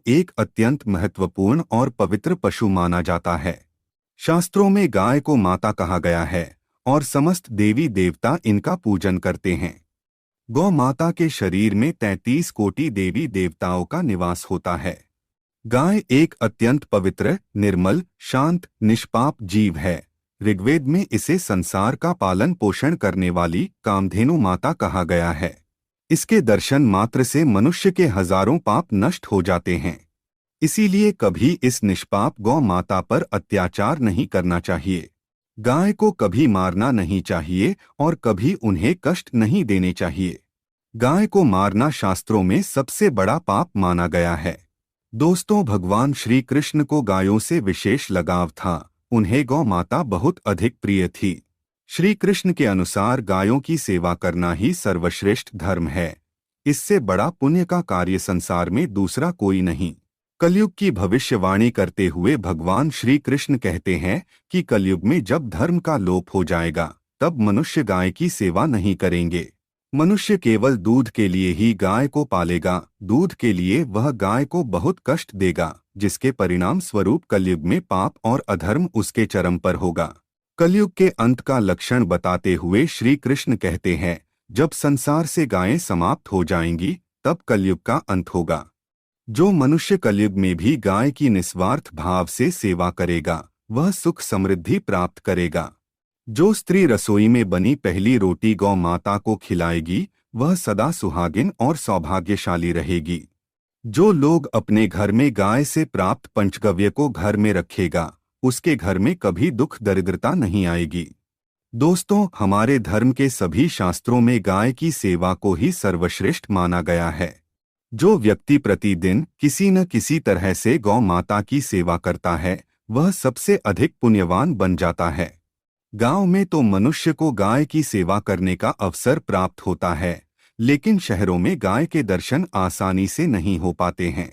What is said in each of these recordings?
एक अत्यंत महत्वपूर्ण और पवित्र पशु माना जाता है। शास्त्रों में गाय को माता कहा गया है और समस्त देवी देवता इनका पूजन करते हैं। गौ माता के शरीर में 33 कोटि देवी देवताओं का निवास होता है। गाय एक अत्यंत पवित्र, निर्मल, शांत, निष्पाप जीव है। ऋग्वेद में इसे संसार का पालन पोषण करने वाली कामधेनु माता कहा गया है। इसके दर्शन मात्र से मनुष्य के हजारों पाप नष्ट हो जाते हैं। इसीलिए कभी इस निष्पाप गौ माता पर अत्याचार नहीं करना चाहिए। गाय को कभी मारना नहीं चाहिए और कभी उन्हें कष्ट नहीं देने चाहिए। गाय को मारना शास्त्रों में सबसे बड़ा पाप माना गया है। दोस्तों, भगवान श्री कृष्ण को गायों से विशेष लगाव था। उन्हें गौ माता बहुत अधिक प्रिय थी। श्री कृष्ण के अनुसार गायों की सेवा करना ही सर्वश्रेष्ठ धर्म है। इससे बड़ा पुण्य का कार्य संसार में दूसरा कोई नहीं। कलयुग की भविष्यवाणी करते हुए भगवान श्री कृष्ण कहते हैं कि कलयुग में जब धर्म का लोप हो जाएगा तब मनुष्य गाय की सेवा नहीं करेंगे। मनुष्य केवल दूध के लिए ही गाय को पालेगा। दूध के लिए वह गाय को बहुत कष्ट देगा, जिसके परिणाम स्वरूप कलयुग में पाप और अधर्म उसके चरम पर होगा। कलयुग के अंत का लक्षण बताते हुए श्री कृष्ण कहते हैं, जब संसार से गायें समाप्त हो जाएंगी तब कलयुग का अंत होगा। जो मनुष्य कलयुग में भी गाय की निस्वार्थ भाव से सेवा करेगा वह सुख समृद्धि प्राप्त करेगा। जो स्त्री रसोई में बनी पहली रोटी गौ माता को खिलाएगी वह सदा सुहागिन और सौभाग्यशाली रहेगी। जो लोग अपने घर में गाय से प्राप्त पंचगव्य को घर में रखेगा उसके घर में कभी दुख दरिद्रता नहीं आएगी। दोस्तों, हमारे धर्म के सभी शास्त्रों में गाय की सेवा को ही सर्वश्रेष्ठ माना गया है। जो व्यक्ति प्रतिदिन किसी न किसी तरह से गौ माता की सेवा करता है वह सबसे अधिक पुण्यवान बन जाता है। गांव में तो मनुष्य को गाय की सेवा करने का अवसर प्राप्त होता है, लेकिन शहरों में गाय के दर्शन आसानी से नहीं हो पाते हैं।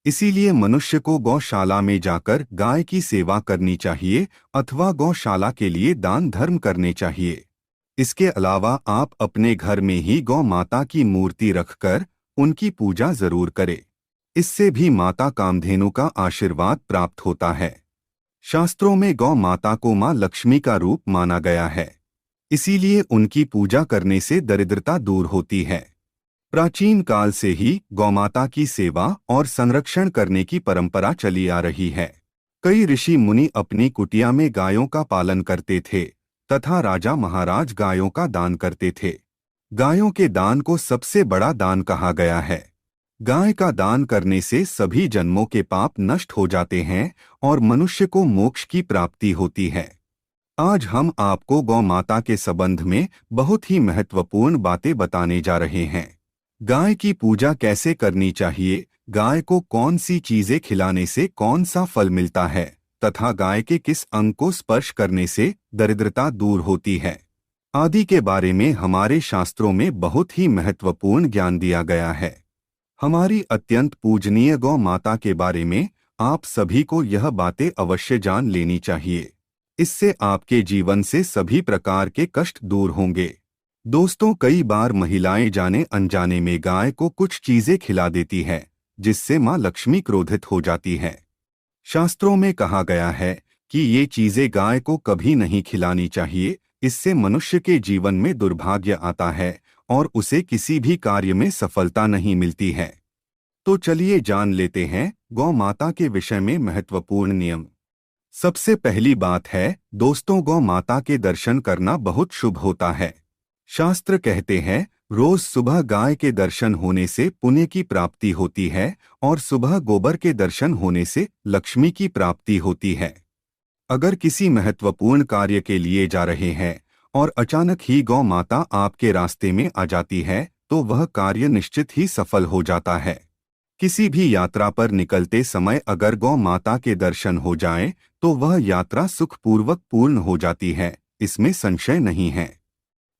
इसीलिए मनुष्य को गौशाला में जाकर गाय की सेवा करनी चाहिए अथवा गौशाला के लिए दान धर्म करने चाहिए। इसके अलावा आप अपने घर में ही गौ माता की मूर्ति रखकर उनकी पूजा जरूर करें। इससे भी माता कामधेनु का आशीर्वाद प्राप्त होता है। शास्त्रों में गौ माता को मां लक्ष्मी का रूप माना गया है। इसीलिए उनकी पूजा करने से दरिद्रता दूर होती है। प्राचीन काल से ही गौमाता की सेवा और संरक्षण करने की परंपरा चली आ रही है। कई ऋषि मुनि अपनी कुटिया में गायों का पालन करते थे तथा राजा महाराज गायों का दान करते थे। गायों के दान को सबसे बड़ा दान कहा गया है। गाय का दान करने से सभी जन्मों के पाप नष्ट हो जाते हैं और मनुष्य को मोक्ष की प्राप्ति होती है। आज हम आपको गौ माता के संबंध में बहुत ही महत्वपूर्ण बातें बताने जा रहे हैं। गाय की पूजा कैसे करनी चाहिए, गाय को कौन सी चीजें खिलाने से कौन सा फल मिलता है तथा गाय के किस अंग को स्पर्श करने से दरिद्रता दूर होती है आदि के बारे में हमारे शास्त्रों में बहुत ही महत्वपूर्ण ज्ञान दिया गया है। हमारी अत्यंत पूजनीय गौ माता के बारे में आप सभी को यह बातें अवश्य जान लेनी चाहिए। इससे आपके जीवन से सभी प्रकार के कष्ट दूर होंगे। दोस्तों, कई बार महिलाएं जाने अनजाने में गाय को कुछ चीजें खिला देती है जिससे मां लक्ष्मी क्रोधित हो जाती है। शास्त्रों में कहा गया है कि ये चीजें गाय को कभी नहीं खिलानी चाहिए। इससे मनुष्य के जीवन में दुर्भाग्य आता है और उसे किसी भी कार्य में सफलता नहीं मिलती है। तो चलिए जान लेते हैं गौ माता के विषय में महत्वपूर्ण नियम। सबसे पहली बात है दोस्तों, गौ माता के दर्शन करना बहुत शुभ होता है। शास्त्र कहते हैं रोज सुबह गाय के दर्शन होने से पुण्य की प्राप्ति होती है और सुबह गोबर के दर्शन होने से लक्ष्मी की प्राप्ति होती है। अगर किसी महत्वपूर्ण कार्य के लिए जा रहे हैं और अचानक ही गौ माता आपके रास्ते में आ जाती है तो वह कार्य निश्चित ही सफल हो जाता है। किसी भी यात्रा पर निकलते समय अगर गौ माता के दर्शन हो जाएं तो वह यात्रा सुखपूर्वक पूर्ण हो जाती है, इसमें संशय नहीं है।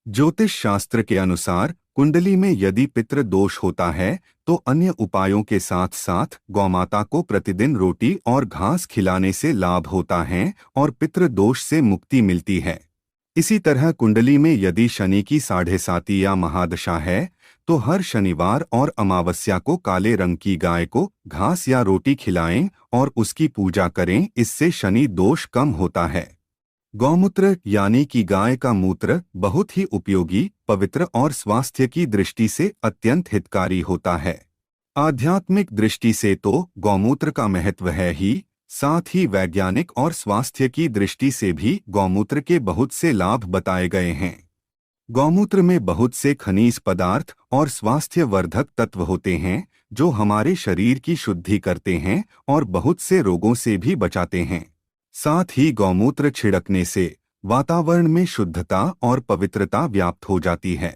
ज्योतिष शास्त्र के अनुसार कुंडली में यदि पितृ दोष होता है तो अन्य उपायों के साथ साथ गौमाता को प्रतिदिन रोटी और घास खिलाने से लाभ होता है और पितृ दोष से मुक्ति मिलती है। इसी तरह कुंडली में यदि शनि की 7.5 या महादशा है तो हर शनिवार और अमावस्या को काले रंग की गाय को घास या रोटी खिलाएं और उसकी पूजा करें। इससे शनि दोष कम होता है। गौमूत्र यानी कि गाय का मूत्र बहुत ही उपयोगी, पवित्र और स्वास्थ्य की दृष्टि से अत्यंत हितकारी होता है। आध्यात्मिक दृष्टि से तो गौमूत्र का महत्व है ही, साथ ही वैज्ञानिक और स्वास्थ्य की दृष्टि से भी गौमूत्र के बहुत से लाभ बताए गए हैं। गौमूत्र में बहुत से खनिज पदार्थ और स्वास्थ्यवर्धक तत्व होते हैं जो हमारे शरीर की शुद्धि करते हैं और बहुत से रोगों से भी बचाते हैं। साथ ही गौमूत्र छिड़कने से वातावरण में शुद्धता और पवित्रता व्याप्त हो जाती है।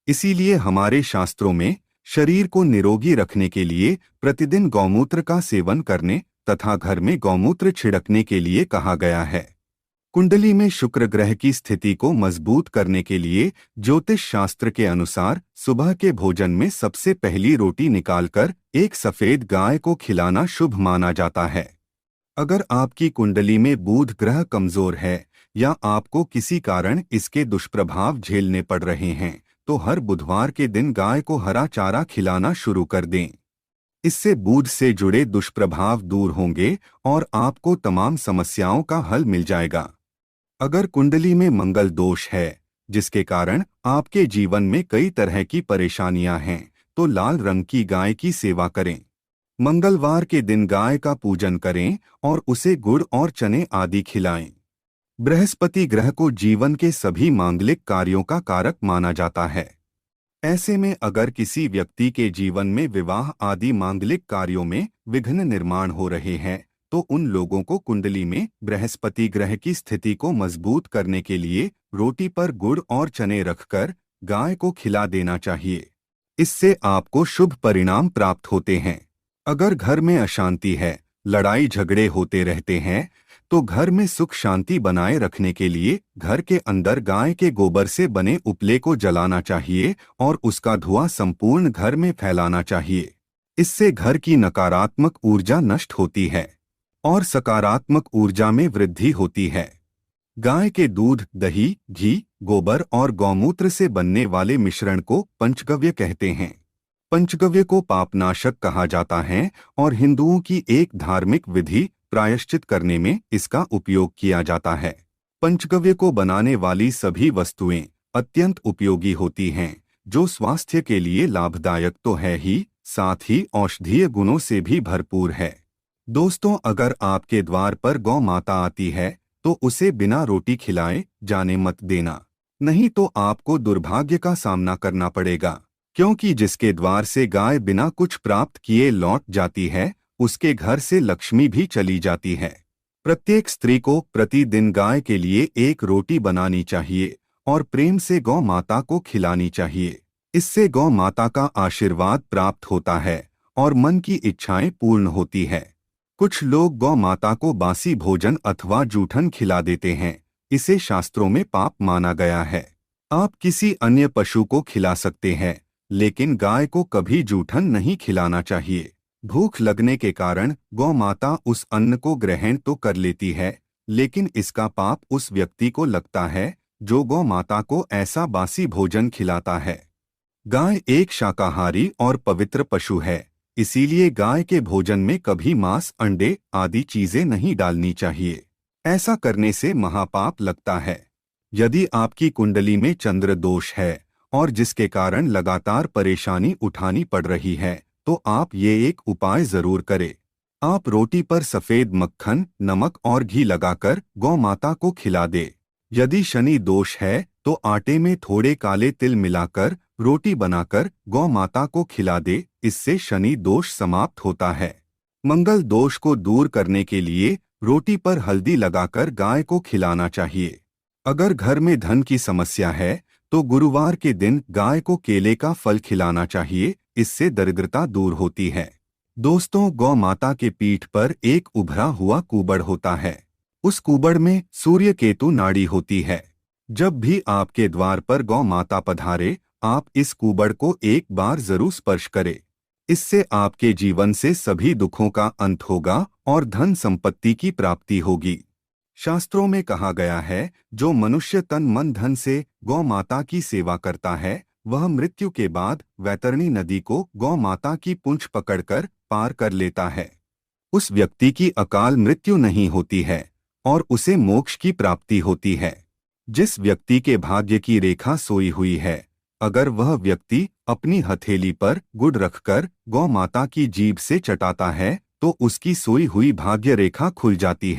इसीलिए हमारे शास्त्रों में शरीर को निरोगी रखने के लिए प्रतिदिन गौमूत्र का सेवन करने तथा घर में गौमूत्र छिड़कने के लिए कहा गया है। कुंडली में शुक्र ग्रह की स्थिति को मजबूत करने के लिए ज्योतिष शास्त्र के अनुसार सुबह के भोजन में सबसे पहली रोटी निकालकर एक सफेद गाय को खिलाना शुभ माना जाता है। अगर आपकी कुंडली में बुध ग्रह कमजोर है या आपको किसी कारण इसके दुष्प्रभाव झेलने पड़ रहे हैं, तो हर बुधवार के दिन गाय को हरा चारा खिलाना शुरू कर दें। इससे बुध से जुड़े दुष्प्रभाव दूर होंगे और आपको तमाम समस्याओं का हल मिल जाएगा। अगर कुंडली में मंगल दोष है, जिसके कारण आपके जीवन में कई तरह की परेशानियां हैं, तो लाल रंग की गाय की सेवा करें। मंगलवार के दिन गाय का पूजन करें और उसे गुड़ और चने आदि खिलाएं। बृहस्पति ग्रह को जीवन के सभी मांगलिक कार्यों का कारक माना जाता है। ऐसे में अगर किसी व्यक्ति के जीवन में विवाह आदि मांगलिक कार्यों में विघ्न निर्माण हो रहे हैं, तो उन लोगों को कुंडली में बृहस्पति ग्रह की स्थिति को मजबूत करने के लिए रोटी पर गुड़ और चने रखकर गाय को खिला देना चाहिए। इससे आपको शुभ परिणाम प्राप्त होते हैं। अगर घर में अशांति है, लड़ाई झगड़े होते रहते हैं, तो घर में सुख शांति बनाए रखने के लिए घर के अंदर गाय के गोबर से बने उपले को जलाना चाहिए और उसका धुआं संपूर्ण घर में फैलाना चाहिए। इससे घर की नकारात्मक ऊर्जा नष्ट होती है और सकारात्मक ऊर्जा में वृद्धि होती है। गाय के दूध, दही, घी, गोबर और गौमूत्र से बनने वाले मिश्रण को पंचगव्य कहते हैं। पंचगव्य को पापनाशक कहा जाता है और हिंदुओं की एक धार्मिक विधि प्रायश्चित करने में इसका उपयोग किया जाता है। पंचगव्य को बनाने वाली सभी वस्तुएं अत्यंत उपयोगी होती हैं, जो स्वास्थ्य के लिए लाभदायक तो है ही, साथ ही औषधीय गुणों से भी भरपूर है। दोस्तों, अगर आपके द्वार पर गौ माता आती है तो उसे बिना रोटी खिलाए जाने मत देना, नहीं तो आपको दुर्भाग्य का सामना करना पड़ेगा। क्योंकि जिसके द्वार से गाय बिना कुछ प्राप्त किए लौट जाती है, उसके घर से लक्ष्मी भी चली जाती है। प्रत्येक स्त्री को प्रतिदिन गाय के लिए एक रोटी बनानी चाहिए और प्रेम से गौ माता को खिलानी चाहिए। इससे गौ माता का आशीर्वाद प्राप्त होता है और मन की इच्छाएं पूर्ण होती है। कुछ लोग गौ माता को बासी भोजन अथवा जूठन खिला देते हैं। इसे शास्त्रों में पाप माना गया है। आप किसी अन्य पशु को खिला सकते हैं, लेकिन गाय को कभी जूठन नहीं खिलाना चाहिए। भूख लगने के कारण गौ माता उस अन्न को ग्रहण तो कर लेती है, लेकिन इसका पाप उस व्यक्ति को लगता है जो गौ माता को ऐसा बासी भोजन खिलाता है। गाय एक शाकाहारी और पवित्र पशु है, इसीलिए गाय के भोजन में कभी मांस, अंडे आदि चीजें नहीं डालनी चाहिए। ऐसा करने से महापाप लगता है। यदि आपकी कुंडली में चंद्र दोष है और जिसके कारण लगातार परेशानी उठानी पड़ रही है, तो आप ये एक उपाय जरूर करें। आप रोटी पर सफेद मक्खन, नमक और घी लगाकर गौ माता को खिला दे। यदि शनि दोष है तो आटे में थोड़े काले तिल मिलाकर रोटी बनाकर गौ माता को खिला दे। इससे शनि दोष समाप्त होता है। मंगल दोष को दूर करने के लिए रोटी पर हल्दी लगाकर गाय को खिलाना चाहिए। अगर घर में धन की समस्या है तो गुरुवार के दिन गाय को केले का फल खिलाना चाहिए। इससे दरिद्रता दूर होती है। दोस्तों, गौ माता के पीठ पर एक उभरा हुआ कुबड़ होता है। उस कुबड़ में सूर्य केतु नाड़ी होती है। जब भी आपके द्वार पर गौ माता पधारे, आप इस कुबड़ को एक बार जरूर स्पर्श करें। इससे आपके जीवन से सभी दुखों का अंत होगा और धन संपत्ति की प्राप्ति होगी। शास्त्रों में कहा गया है, जो मनुष्य तन मन धन से गौ माता की सेवा करता है, वह मृत्यु के बाद वैतरणी नदी को गौ माता की पूंछ पकड़कर पार कर लेता है। उस व्यक्ति की अकाल मृत्यु नहीं होती है और उसे मोक्ष की प्राप्ति होती है। जिस व्यक्ति के भाग्य की रेखा सोई हुई है, अगर वह व्यक्ति अपनी हथेली पर गुड़ रखकर गौ माता की जीभ से चटाता है तो उसकी सोई हुई भाग्य रेखा खुल जाती है।